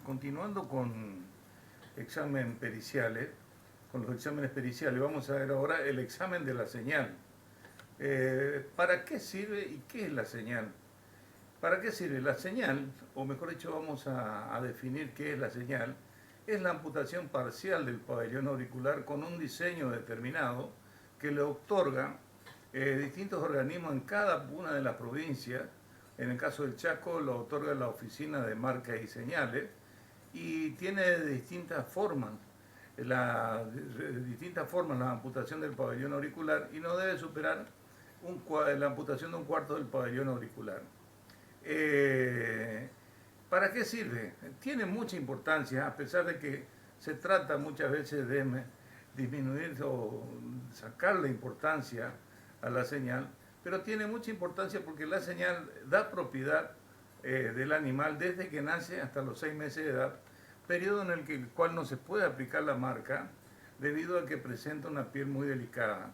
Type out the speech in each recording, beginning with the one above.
Continuando con examen periciales, con los exámenes periciales, vamos a ver ahora el examen de la señal. ¿Para qué sirve y qué es la señal? ¿Para qué sirve? La señal, o mejor dicho, vamos a definir qué es la señal, es la amputación parcial del pabellón auricular con un diseño determinado que le otorga distintos organismos en cada una de las provincias. En el caso del Chaco lo otorga la Oficina de Marcas y Señales y tiene distintas formas la amputación del pabellón auricular y no debe superar la amputación de un cuarto del pabellón auricular. Eh, ¿Para qué sirve? Tiene mucha importancia, a pesar de que se trata muchas veces de disminuir o sacar la importancia a la señal, pero tiene mucha importancia porque la señal da propiedad del animal desde que nace hasta los 6 meses de edad, periodo en el cual no se puede aplicar la marca debido a que presenta una piel muy delicada.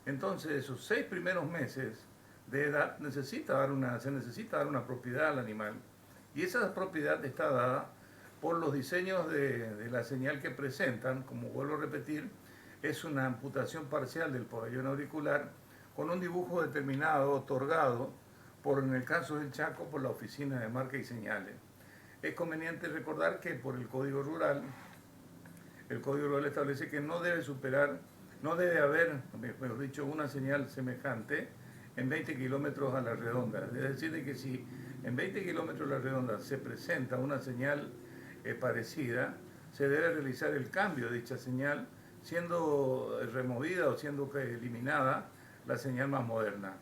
Entonces, esos 6 primeros meses de edad se necesita dar una propiedad al animal. Y esa propiedad está dada por los diseños de la señal que presentan. Como vuelvo a repetir, es una amputación parcial del pabellón auricular con un dibujo determinado, otorgado, en el caso del Chaco, por la Oficina de Marcas y Señales. Es conveniente recordar que por el Código Rural establece que no debe haber, mejor dicho, una señal semejante en 20 kilómetros a la redonda. Es decir, de que si en 20 kilómetros a la redonda se presenta una señal parecida, se debe realizar el cambio de dicha señal, siendo removida o siendo eliminada la señal más moderna.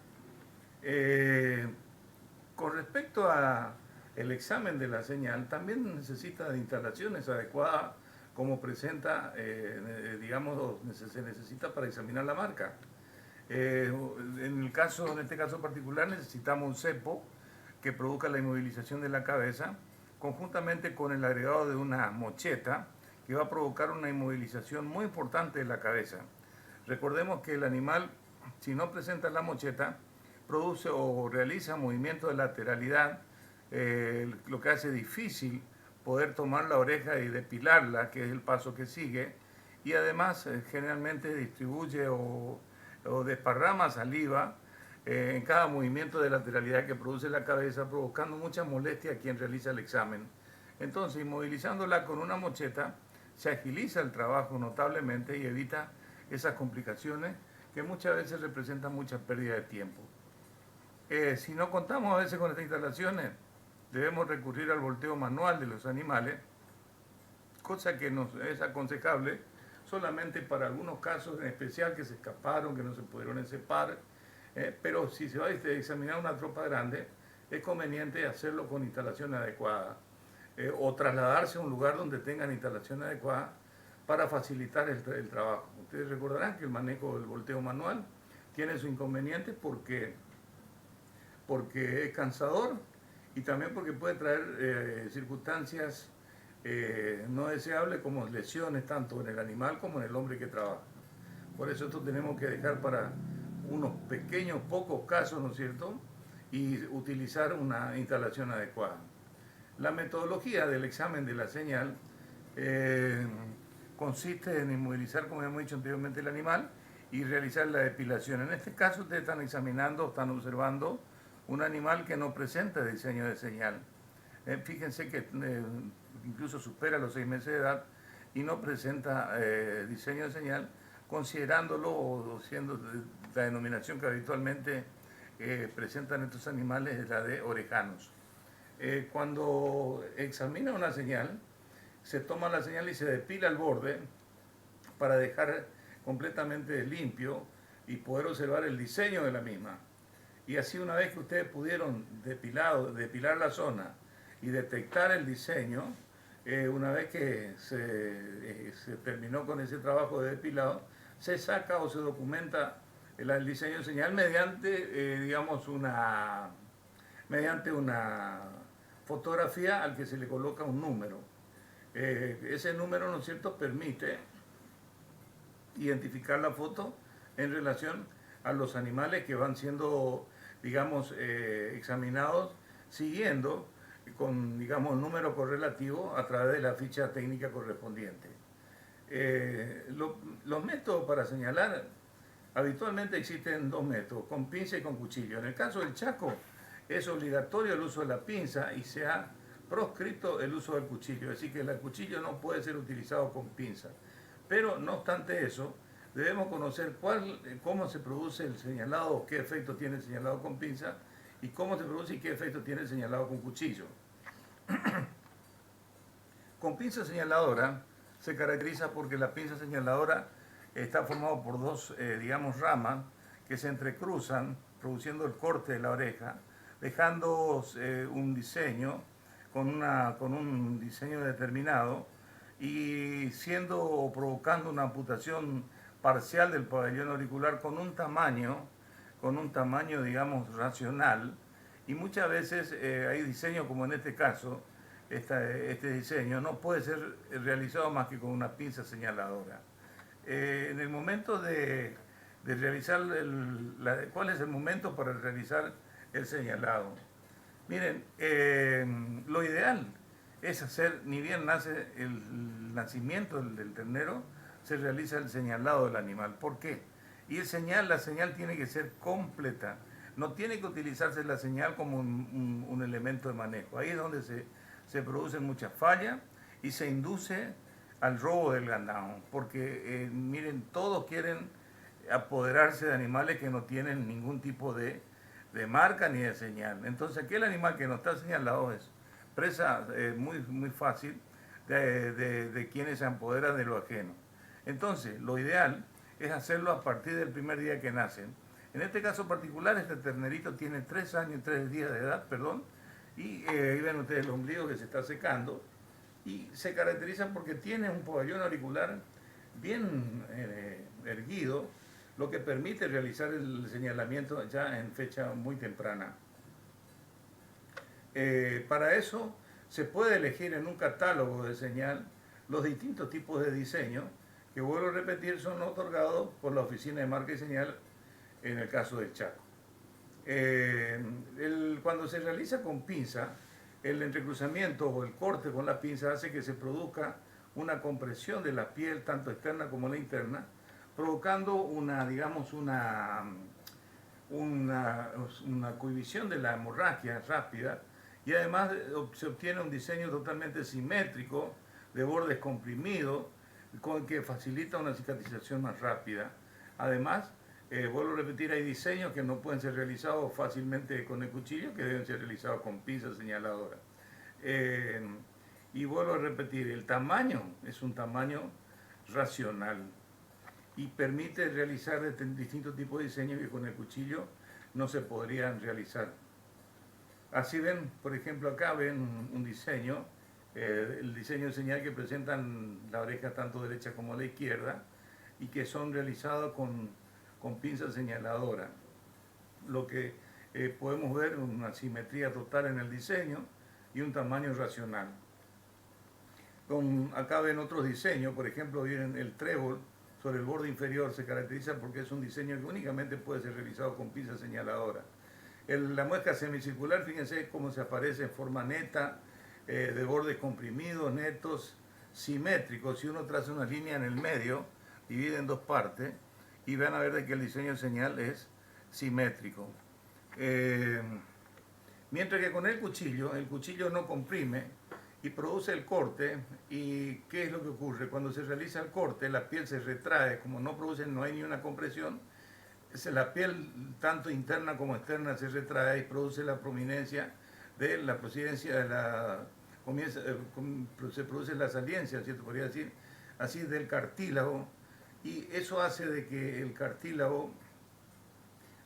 Con respecto a el examen de la señal, también necesita de instalaciones adecuadas, como presenta, digamos, se necesita para examinar la marca. En este caso particular, necesitamos un cepo que produzca la inmovilización de la cabeza, conjuntamente con el agregado de una mocheta que va a provocar una inmovilización muy importante de la cabeza. Recordemos que el animal, si no presenta la mocheta, produce o realiza movimientos de lateralidad, lo que hace difícil poder tomar la oreja y depilarla, que es el paso que sigue, y además generalmente distribuye o desparrama saliva en cada movimiento de lateralidad que produce la cabeza, provocando mucha molestia a quien realiza el examen. Entonces, inmovilizándola con una mocheta, se agiliza el trabajo notablemente y evita esas complicaciones que muchas veces representan mucha pérdida de tiempo. Si no contamos a veces con estas instalaciones, debemos recurrir al volteo manual de los animales, cosa que nos es aconsejable solamente para algunos casos en especial que se escaparon, que no se pudieron excepar, pero si se va a examinar una tropa grande, es conveniente hacerlo con instalaciones adecuadas o trasladarse a un lugar donde tengan instalaciones adecuadas para facilitar el trabajo. Ustedes recordarán que el manejo del volteo manual tiene sus inconvenientes porque es cansador y también porque puede traer circunstancias no deseables como lesiones tanto en el animal como en el hombre que trabaja. Por eso esto tenemos que dejar para unos pequeños, pocos casos, ¿no es cierto? Y utilizar una instalación adecuada. La metodología del examen de la señal consiste en inmovilizar, como hemos dicho anteriormente, el animal y realizar la depilación. En este caso ustedes están observando un animal que no presenta diseño de señal. Fíjense que incluso supera los 6 meses de edad y no presenta diseño de señal, considerándolo o siendo la denominación que habitualmente presentan estos animales es la de orejanos. Cuando examina una señal, se toma la señal y se depila el borde para dejar completamente limpio y poder observar el diseño de la misma. Y así, una vez que ustedes pudieron depilar la zona y detectar el diseño, una vez que se terminó con ese trabajo de depilado, se saca o se documenta el diseño de señal mediante una fotografía al que se le coloca un número. Ese número, ¿no es cierto?, permite identificar la foto en relación a los animales que van siendo, digamos, examinados siguiendo con digamos, número correlativo a través de la ficha técnica correspondiente. Los métodos para señalar, habitualmente existen dos métodos, con pinza y con cuchillo. En el caso del Chaco es obligatorio el uso de la pinza y se ha proscrito el uso del cuchillo, es decir que el cuchillo no puede ser utilizado con pinza. Pero no obstante eso, debemos conocer cómo se produce el señalado, qué efecto tiene el señalado con pinza y cómo se produce y qué efecto tiene el señalado con cuchillo. Con pinza señaladora se caracteriza porque la pinza señaladora está formada por dos, digamos, ramas que se entrecruzan, produciendo el corte de la oreja, dejando un diseño con un diseño determinado y siendo o provocando una amputación parcial del pabellón auricular con un tamaño, digamos, racional. Y muchas veces hay diseños, como en este caso, este diseño no puede ser realizado más que con una pinza señaladora. En el momento de realizar, ¿cuál es el momento para realizar el señalado? Miren, lo ideal es hacer, ni bien nace el nacimiento del ternero, se realiza el señalado del animal. ¿Por qué? Y la señal tiene que ser completa. No tiene que utilizarse la señal como un elemento de manejo. Ahí es donde se producen muchas fallas y se induce al robo del ganado. Porque, miren, todos quieren apoderarse de animales que no tienen ningún tipo de marca ni de señal. Entonces, aquel animal que no está señalado es presa muy fácil de quienes se apoderan de lo ajeno. Entonces, lo ideal es hacerlo a partir del primer día que nacen. En este caso particular, este ternerito tiene 3 años y 3 días de edad, y ahí ven ustedes el ombligo que se está secando, y se caracteriza porque tiene un pabellón auricular bien erguido, lo que permite realizar el señalamiento ya en fecha muy temprana. Para eso se puede elegir en un catálogo de señal los distintos tipos de diseño que, vuelvo a repetir, son otorgados por la Oficina de Marca y Señal en el caso del Chaco. Cuando se realiza con pinza, el entrecruzamiento o el corte con la pinza hace que se produzca una compresión de la piel, tanto externa como la interna, provocando una cohibición de la hemorragia rápida, y además se obtiene un diseño totalmente simétrico, de bordes comprimidos, que facilita una cicatrización más rápida. Además, vuelvo a repetir, hay diseños que no pueden ser realizados fácilmente con el cuchillo, que deben ser realizados con pinza señaladora. Y vuelvo a repetir, el tamaño es un tamaño racional y permite realizar distintos tipos de diseños que con el cuchillo no se podrían realizar. Así ven, por ejemplo, acá ven un diseño, el diseño de señal que presentan la oreja tanto derecha como la izquierda y que son realizados con pinza señaladora. Lo que podemos ver una simetría total en el diseño y un tamaño racional. Acá ven otros diseños, por ejemplo, vienen el trébol sobre el borde inferior, se caracteriza porque es un diseño que únicamente puede ser realizado con pinza señaladora. La muesca semicircular, fíjense cómo se aparece en forma neta, de bordes comprimidos, netos, simétricos. Si uno traza una línea en el medio, divide en dos partes y van a ver de que el diseño de señal es simétrico. Mientras que con el cuchillo no comprime y produce el corte. ¿Y qué es lo que ocurre? Cuando se realiza el corte, la piel se retrae, como no hay ni una compresión, la piel tanto interna como externa se retrae y produce la prominencia de la prosidencia se produce la saliencia, ¿cierto? Podría decir así, del cartílago, y eso hace de que el cartílago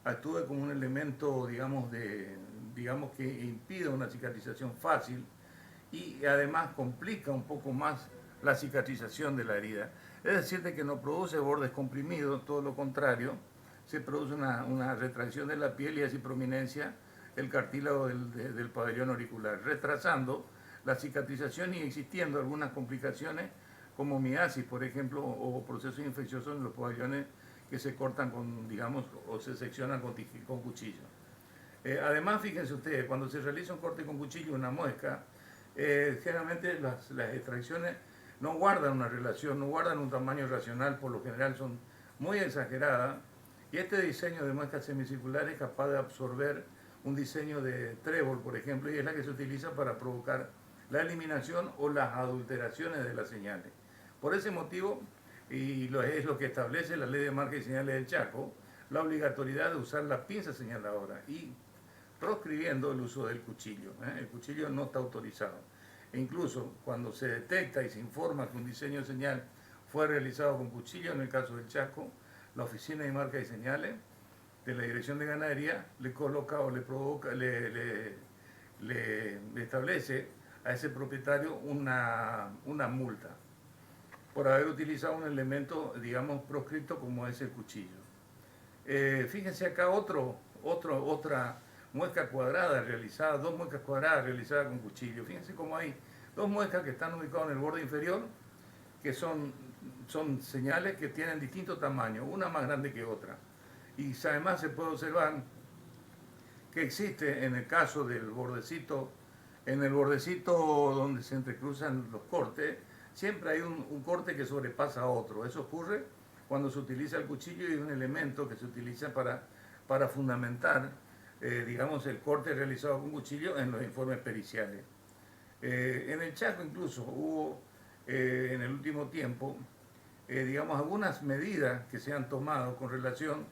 actúe como un elemento, digamos que impide una cicatrización fácil y además complica un poco más la cicatrización de la herida. Es decir, de que no produce bordes comprimidos, todo lo contrario, se produce una retracción de la piel y así prominencia el cartílago del pabellón auricular, retrasando la cicatrización y existiendo algunas complicaciones como miasis, por ejemplo, o procesos infecciosos en los pabellones que se cortan o se seccionan con cuchillo. Además, fíjense ustedes, cuando se realiza un corte con cuchillo, una muesca, generalmente las extracciones no guardan una relación, no guardan un tamaño racional, por lo general son muy exageradas, y este diseño de muesca semicircular es capaz de absorber un diseño de trébol, por ejemplo, y es la que se utiliza para provocar la eliminación o las adulteraciones de las señales. Por ese motivo, es lo que establece la Ley de Marcas y Señales del Chaco, la obligatoriedad de usar la pinza señaladora y proscribiendo el uso del cuchillo. El cuchillo no está autorizado. E incluso cuando se detecta y se informa que un diseño de señal fue realizado con cuchillo, en el caso del Chaco, la Oficina de Marcas y Señales de la Dirección de Ganadería le coloca o le provoca, le establece a ese propietario una multa por haber utilizado un elemento, digamos, proscripto como es el cuchillo. Fíjense acá otra muesca cuadrada realizada, dos muescas cuadradas realizadas con cuchillo. Fíjense cómo hay dos muescas que están ubicadas en el borde inferior, que son señales que tienen distinto tamaño, una más grande que otra. Y además se puede observar que existe en el caso del bordecito, en el bordecito donde se entrecruzan los cortes, siempre hay un corte que sobrepasa a otro. Eso ocurre cuando se utiliza el cuchillo y un elemento que se utiliza para fundamentar, digamos, el corte realizado con cuchillo en los informes periciales. En el Chaco incluso hubo, en el último tiempo, digamos, algunas medidas que se han tomado con relación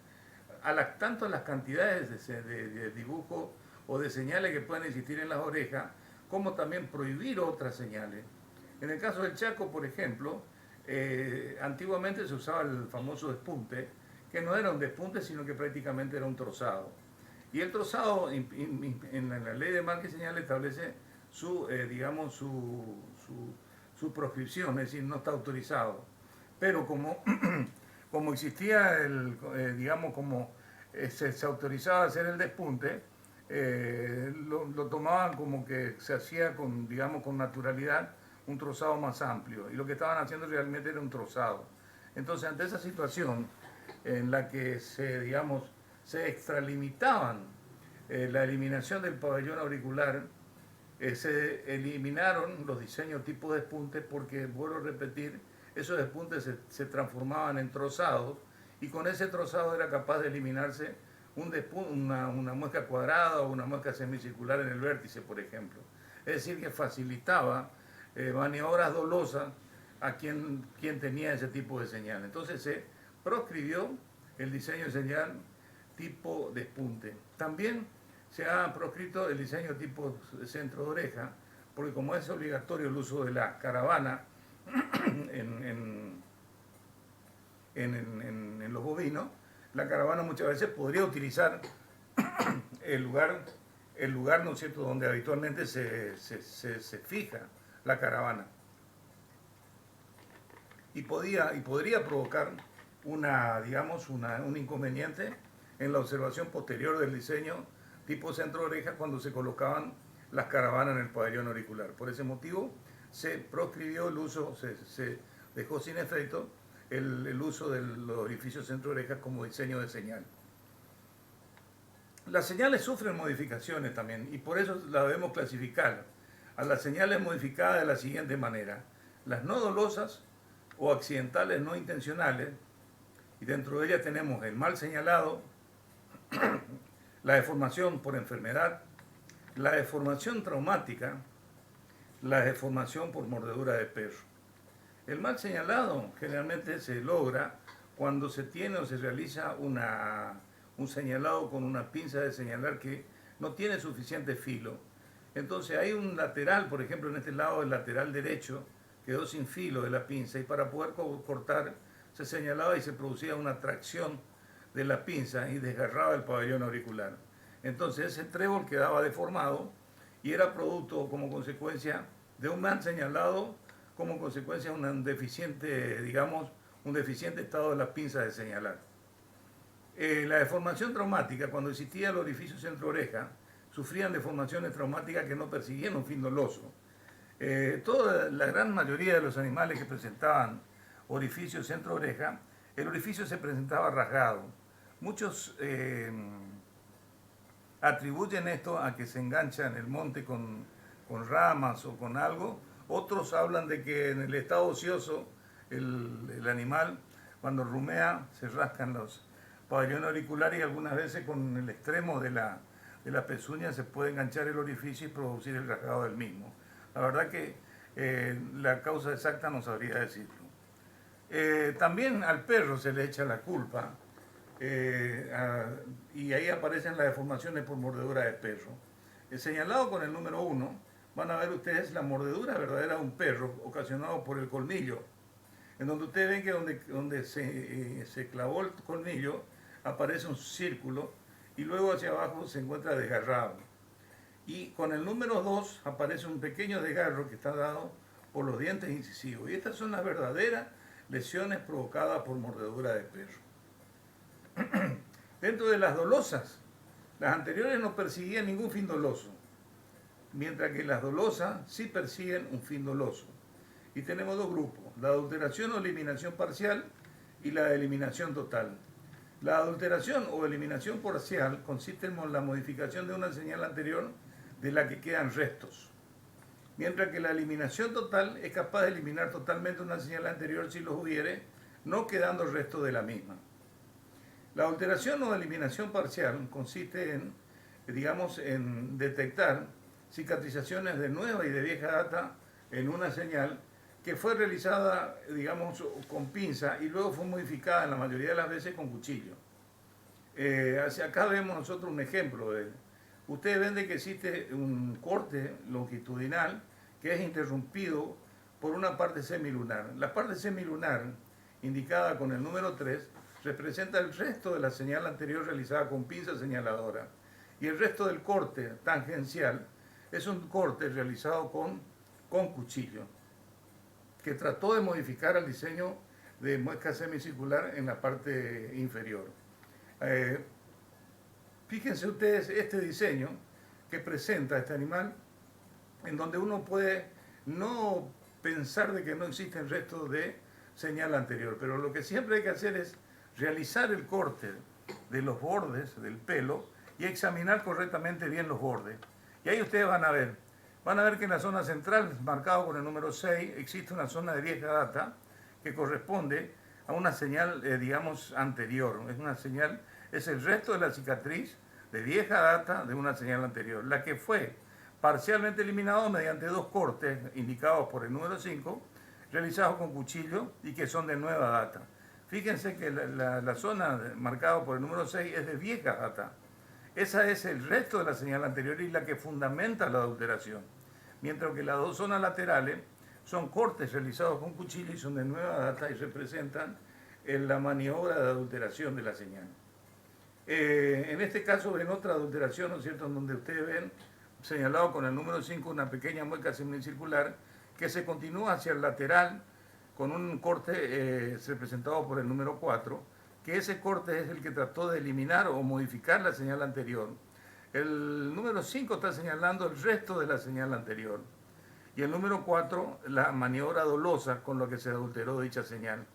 a tanto a las cantidades de dibujo o de señales que pueden existir en las orejas, como también prohibir otras señales. En el caso del Chaco, por ejemplo, antiguamente se usaba el famoso despunte, que no era un despunte, sino que prácticamente era un trozado. Y el trozado, en la ley de marca y señal, establece digamos, su proscripción, es decir, no está autorizado. Pero como existía, digamos, como se autorizaba hacer el despunte, lo tomaban como que se hacía digamos, con naturalidad un trozado más amplio, y lo que estaban haciendo realmente era un trozado. Entonces, ante esa situación en la que digamos, se extralimitaban la eliminación del pabellón auricular, se eliminaron los diseños tipo despunte porque, vuelvo a repetir, esos despuntes se transformaban en trozados, y con ese trozado era capaz de eliminarse una muesca cuadrada o una muesca semicircular en el vértice, por ejemplo. Es decir, que facilitaba maniobras dolosas a quien tenía ese tipo de señal. Entonces se proscribió el diseño de señal tipo despunte. También se ha proscrito el diseño tipo centro de oreja, porque como es obligatorio el uso de la caravana en los bovinos, la caravana muchas veces podría utilizar el lugar, ¿no es cierto?, donde habitualmente se fija la caravana. Y podría provocar digamos, un inconveniente en la observación posterior del diseño tipo centro de oreja cuando se colocaban las caravanas en el pabellón auricular. Por ese motivo se proscribió el uso, se dejó sin efecto el uso de los orificios centro de oreja como diseño de señal. Las señales sufren modificaciones también, y por eso las debemos clasificar a las señales modificadas de la siguiente manera: las no dolosas o accidentales no intencionales, y dentro de ellas tenemos el mal señalado, la deformación por enfermedad, la deformación traumática, la deformación por mordedura de perro. El mal señalado generalmente se logra cuando se tiene o se realiza un señalado con una pinza de señalar que no tiene suficiente filo. Entonces hay un lateral, por ejemplo, en este lado del lateral derecho, quedó sin filo de la pinza, y para poder cortar se señalaba y se producía una tracción de la pinza y desgarraba el pabellón auricular. Entonces ese trébol quedaba deformado y era producto como consecuencia de un mal señalado, como consecuencia de un deficiente, digamos, un deficiente estado de la pinza de señalar. La deformación traumática, cuando existía el orificio centro-oreja, sufrían deformaciones traumáticas que no persiguían un fin doloso. Toda la gran mayoría de los animales que presentaban orificio centro-oreja, el orificio se presentaba rasgado. Muchos atribuyen esto a que se engancha en el monte con ramas o con algo. Otros hablan de que en el estado ocioso el animal cuando rumea se rascan los pabellones auriculares y algunas veces con el extremo de la pezuña se puede enganchar el orificio y producir el rasgado del mismo. La verdad que la causa exacta no sabría decirlo. También al perro se le echa la culpa y ahí aparecen las deformaciones por mordedura de perro. Señalado con el número 1, van a ver ustedes la mordedura verdadera de un perro ocasionado por el colmillo, en donde ustedes ven que donde se clavó el colmillo aparece un círculo y luego hacia abajo se encuentra desgarrado. Y con el número 2 aparece un pequeño desgarro que está dado por los dientes incisivos. Y estas son las verdaderas lesiones provocadas por mordedura de perro. Dentro de las dolosas, las anteriores no perseguían ningún fin doloso, mientras que las dolosas sí persiguen un fin doloso. Y tenemos dos grupos, la adulteración o eliminación parcial y la eliminación total. La adulteración o eliminación parcial consiste en la modificación de una señal anterior de la que quedan restos, mientras que la eliminación total es capaz de eliminar totalmente una señal anterior si los hubiere, no quedando restos de la misma. La alteración o eliminación parcial consiste en detectar cicatrizaciones de nueva y de vieja data en una señal que fue realizada, con pinza y luego fue modificada en la mayoría de las veces con cuchillo. Hacia acá vemos nosotros un ejemplo de... Ustedes ven de que existe un corte longitudinal que es interrumpido por una parte semilunar. La parte semilunar, indicada con el número 3, representa el resto de la señal anterior realizada con pinza señaladora. Y el resto del corte tangencial es un corte realizado con cuchillo, que trató de modificar el diseño de muesca semicircular en la parte inferior. Fíjense ustedes este diseño que presenta este animal, en donde uno puede no pensar de que no existen restos de señal anterior, pero lo que siempre hay que hacer es realizar el corte de los bordes del pelo y examinar correctamente bien los bordes. Y ahí ustedes van a ver que en la zona central, marcado con el número 6, existe una zona de vieja data que corresponde a una señal, anterior. Es una señal, es el resto de la cicatriz de vieja data de una señal anterior, la que fue parcialmente eliminado mediante dos cortes indicados por el número 5, realizados con cuchillo y que son de nueva data. Fíjense que la zona marcada por el número 6 es de vieja data. Esa es el resto de la señal anterior y la que fundamenta la adulteración. Mientras que las dos zonas laterales son cortes realizados con cuchillo y son de nueva data y representan la maniobra de adulteración de la señal. En este caso ven otra adulteración, ¿no es cierto?, en donde ustedes ven señalado con el número 5 una pequeña mueca semicircular que se continúa hacia el lateral con un corte representado por el número 4, que ese corte es el que trató de eliminar o modificar la señal anterior. El número 5 está señalando el resto de la señal anterior. Y el número 4, la maniobra dolosa con la que se adulteró dicha señal.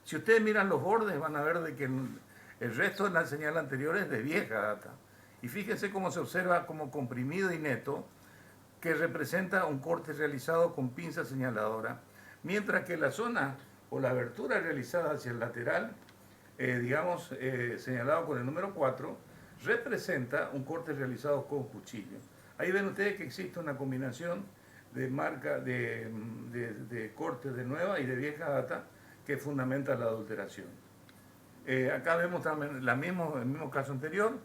Si ustedes miran los bordes, van a ver de que el resto de la señal anterior es de vieja data. Y fíjense cómo se observa como comprimido y neto, que representa un corte realizado con pinza señaladora, mientras que la zona o la abertura realizada hacia el lateral, señalado con el número 4, representa un corte realizado con cuchillo. Ahí ven ustedes que existe una combinación de marca de cortes de nueva y de vieja data que fundamenta la adulteración. Acá vemos también el mismo caso anterior,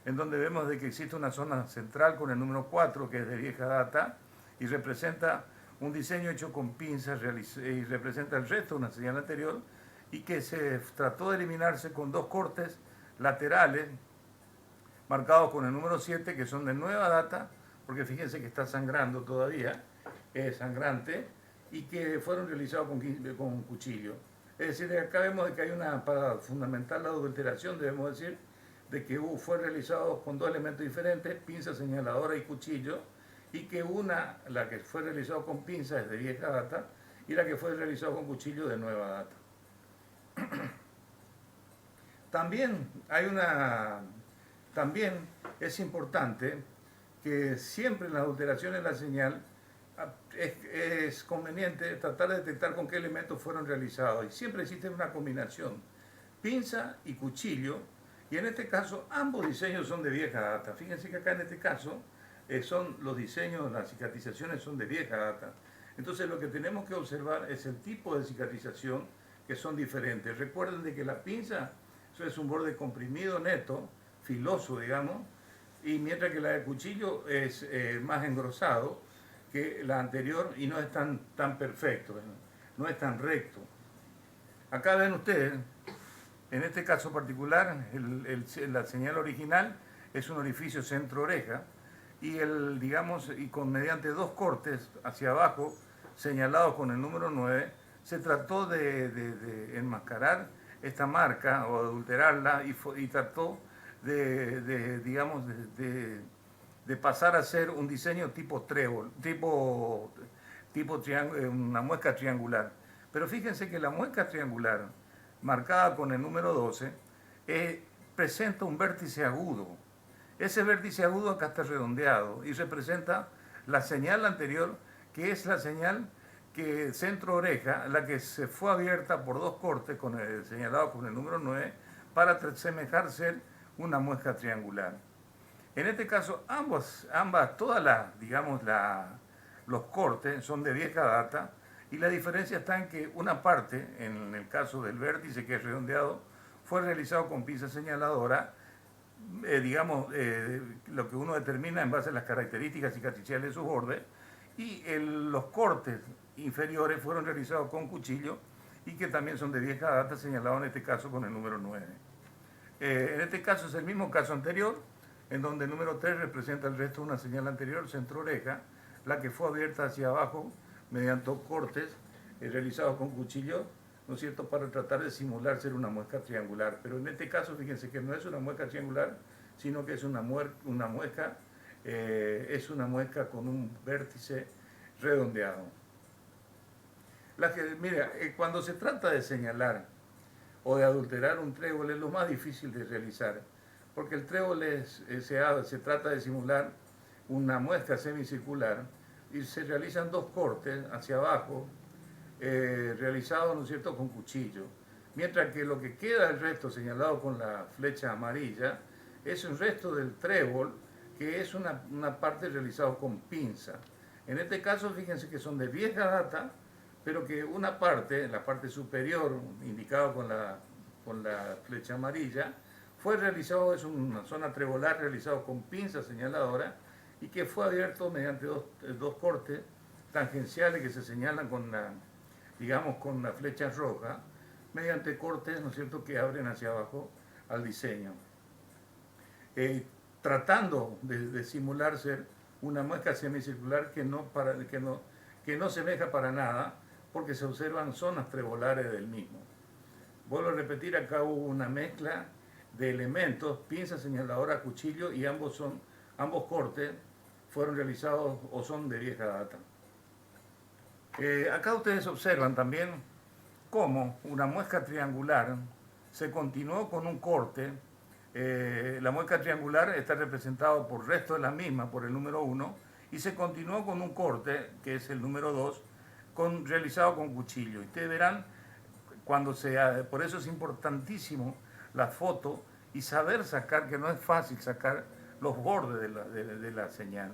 en donde vemos de que existe una zona central con el número 4 que es de vieja data y representa un diseño hecho con pinzas y representa el resto de una señal anterior y que se trató de eliminarse con dos cortes laterales marcados con el número 7 que son de nueva data, porque fíjense que está sangrando todavía, es sangrante, y que fueron realizados con cuchillo. Es decir, acá vemos de que para fundamentar la adulteración, debemos decir, de que fue realizado con dos elementos diferentes, pinza señaladora y cuchillo, y que la que fue realizado con pinza es de vieja data, y la que fue realizado con cuchillo de nueva data. También hay También es importante que siempre en la adulteración de la señal es conveniente tratar de detectar con qué elementos fueron realizados. Y siempre existe una combinación, pinza y cuchillo, y en este caso ambos diseños son de vieja data. Fíjense que acá en este caso son los diseños, las cicatrizaciones son de vieja data. Entonces lo que tenemos que observar es el tipo de cicatrización, que son diferentes. Recuerden de que la pinza, eso es un borde comprimido neto, filoso, digamos, y mientras que la de cuchillo es más engrosado que la anterior y no es tan perfecto, no es tan recto. Acá ven ustedes, en este caso particular, la señal original es un orificio centro-oreja y mediante dos cortes hacia abajo señalados con el número 9, se trató de enmascarar esta marca o adulterarla y trató de pasar a ser un diseño tipo trébol, una muesca triangular. Pero fíjense que la muesca triangular, marcada con el número 12, presenta un vértice agudo. Ese vértice agudo acá está redondeado y representa la señal anterior, que es la señal que centro-oreja, la que se fue abierta por dos cortes señalados con el número 9 para semejar ser una muesca triangular. En este caso, los cortes son de vieja data y la diferencia está en que una parte, en el caso del vértice que es redondeado, fue realizado con pinza señaladora, lo que uno determina en base a las características cicatriciales de sus bordes, y los cortes inferiores fueron realizados con cuchillo y que también son de vieja data, señalado en este caso con el número 9. En este caso es el mismo caso anterior, en donde el número 3 representa el resto de una señal anterior, centro-oreja, la que fue abierta hacia abajo mediante cortes realizados con cuchillo, ¿no es cierto?, para tratar de simular ser una muesca triangular. Pero en este caso, fíjense que no es una muesca triangular, sino que es una muesca con un vértice redondeado. Cuando se trata de señalar o de adulterar un trébol es lo más difícil de realizar, porque el trébol se trata de simular una muesca semicircular y se realizan dos cortes hacia abajo, realizados, ¿no es cierto?, con cuchillo, mientras que lo que queda del resto señalado con la flecha amarilla es un resto del trébol, que es una parte realizada con pinza. En este caso, fíjense que son de vieja data, pero que una parte, la parte superior, indicada con la flecha amarilla, fue realizado, es una zona trebolar realizado con pinza señaladora y que fue abierto mediante dos cortes tangenciales que se señalan con la flecha roja, mediante cortes, ¿no es cierto?, que abren hacia abajo al diseño. Tratando de simular ser una muesca semicircular que no semeja para nada, porque se observan zonas trebolares del mismo. Vuelvo a repetir, acá hubo una mezcla de elementos, pinza señaladora, cuchillo, y ambos cortes fueron realizados o son de vieja data. Acá ustedes observan también cómo una muesca triangular se continuó con un corte. La muesca triangular está representada por el resto de la misma, por el número 1, y se continuó con un corte, que es el número 2, realizado con cuchillo. Ustedes verán, por eso es importantísimo la foto y saber sacar, que no es fácil sacar los bordes de la señal.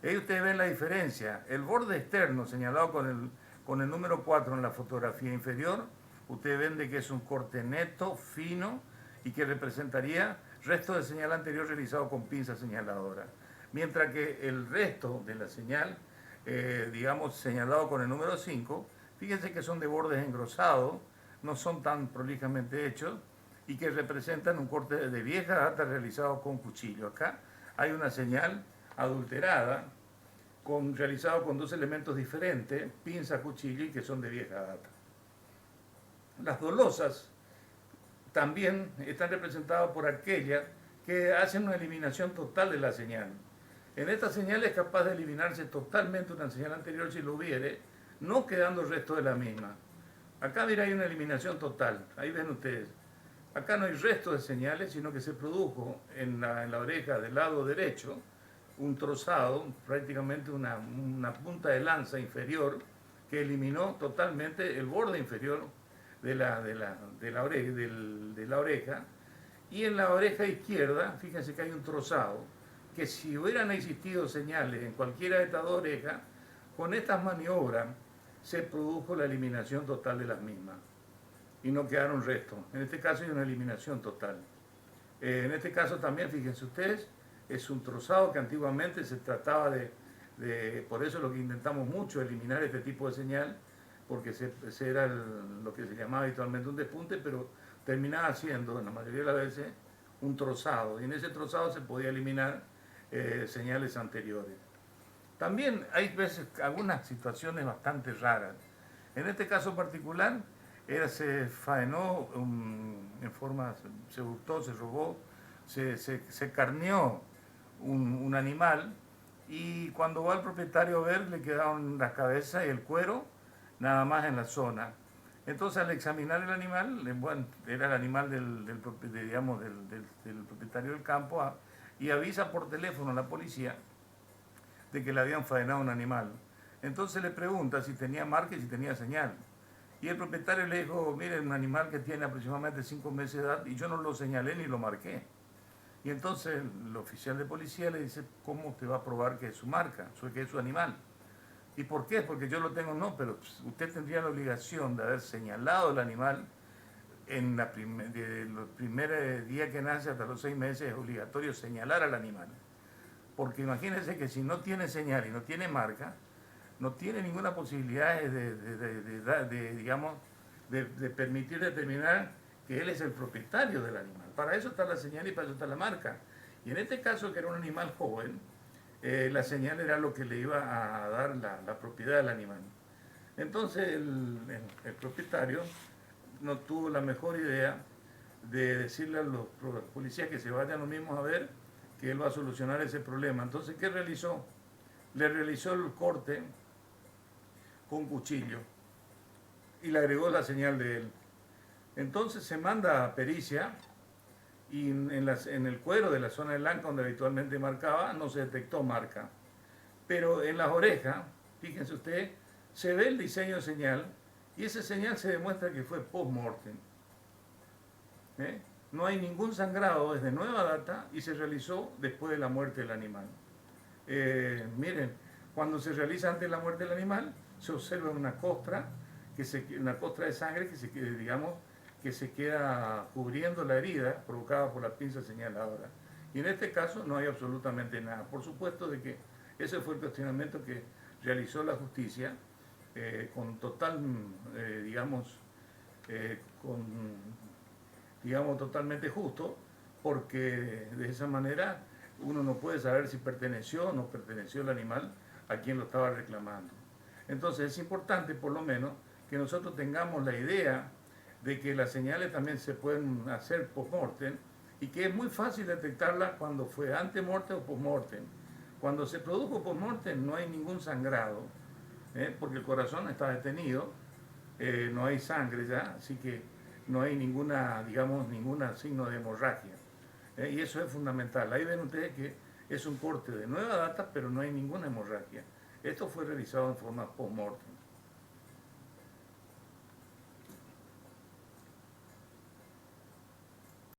Ahí ustedes ven la diferencia. El borde externo señalado con el número 4 en la fotografía inferior, ustedes ven de que es un corte neto, fino, y que representaría resto de señal anterior realizado con pinza señaladora. Mientras que el resto de la señal, señalado con el número 5, fíjense que son de bordes engrosados, no son tan prolijamente hechos, y que representan un corte de vieja data realizado con cuchillo. Acá hay una señal adulterada, realizado con dos elementos diferentes, pinza, cuchillo, y que son de vieja data. Las dolosas también están representadas por aquellas que hacen una eliminación total de la señal. En esta señal es capaz de eliminarse totalmente una señal anterior si lo hubiere, no quedando el resto de la misma. Acá, mira, hay una eliminación total. Ahí ven ustedes. Acá no hay resto de señales, sino que se produjo en la oreja del lado derecho un trozado, prácticamente una punta de lanza inferior, que eliminó totalmente el borde inferior de la oreja. Y en la oreja izquierda, fíjense que hay un trozado, que si hubieran existido señales en cualquiera de estas dos orejas, con estas maniobras se produjo la eliminación total de las mismas y no quedaron restos. En este caso hay una eliminación total. En este caso también, fíjense ustedes, es un trozado que antiguamente se trataba por eso lo que intentamos mucho, eliminar este tipo de señal, porque ese era lo que se llamaba habitualmente un despunte, pero terminaba siendo, en la mayoría de las veces, un trozado, y en ese trozado se podía eliminar señales anteriores. También hay veces algunas situaciones bastante raras. En este caso particular, se faenó en forma, se hurtó, se robó, se carneó un animal, y cuando va el propietario a ver le quedaron las cabezas y el cuero nada más en la zona. Entonces al examinar el animal, bueno, era el animal del propietario del campo, y avisa por teléfono a la policía de que le habían faenado un animal. Entonces le pregunta si tenía marca y si tenía señal. Y el propietario le dijo, mire, un animal que tiene aproximadamente 5 meses de edad y yo no lo señalé ni lo marqué. Y entonces el oficial de policía le dice, ¿cómo usted va a probar que es su marca, que es su animal? ¿Y por qué? Porque yo lo tengo, no, pero usted tendría la obligación de haber señalado el animal de los primeros días que nace hasta los 6 meses, es obligatorio señalar al animal. Porque imagínense que si no tiene señal y no tiene marca, no tiene ninguna posibilidad de permitir determinar que él es el propietario del animal. Para eso está la señal y para eso está la marca. Y en este caso, que era un animal joven, la señal era lo que le iba a dar la propiedad del animal. Entonces el propietario no tuvo la mejor idea de decirle a los policías que se vayan los mismos a ver, que él va a solucionar ese problema. Entonces, ¿qué realizó? Le realizó el corte con cuchillo y le agregó la señal de él. Entonces se manda a pericia y en el cuero de la zona del anca donde habitualmente marcaba no se detectó marca. Pero en las orejas, fíjense ustedes, se ve el diseño de señal y esa señal se demuestra que fue post-mortem. No hay ningún sangrado desde nueva data y se realizó después de la muerte del animal. Miren, cuando se realiza antes de la muerte del animal, se observa una costra de sangre que se queda cubriendo la herida provocada por la pinza señaladora. Y en este caso no hay absolutamente nada. Por supuesto de que ese fue el cuestionamiento que realizó la justicia con total, totalmente justo, porque de esa manera uno no puede saber si perteneció o no perteneció el animal a quien lo estaba reclamando. Entonces es importante por lo menos que nosotros tengamos la idea de que las señales también se pueden hacer post-mortem y que es muy fácil detectarlas cuando fue ante-mortem o post-mortem. Cuando se produjo post-mortem no hay ningún sangrado, porque el corazón está detenido, no hay sangre ya, así que no hay ningún signo de hemorragia. Y eso es fundamental. Ahí ven ustedes que es un corte de nueva data, pero no hay ninguna hemorragia. Esto fue realizado en forma post-mortem.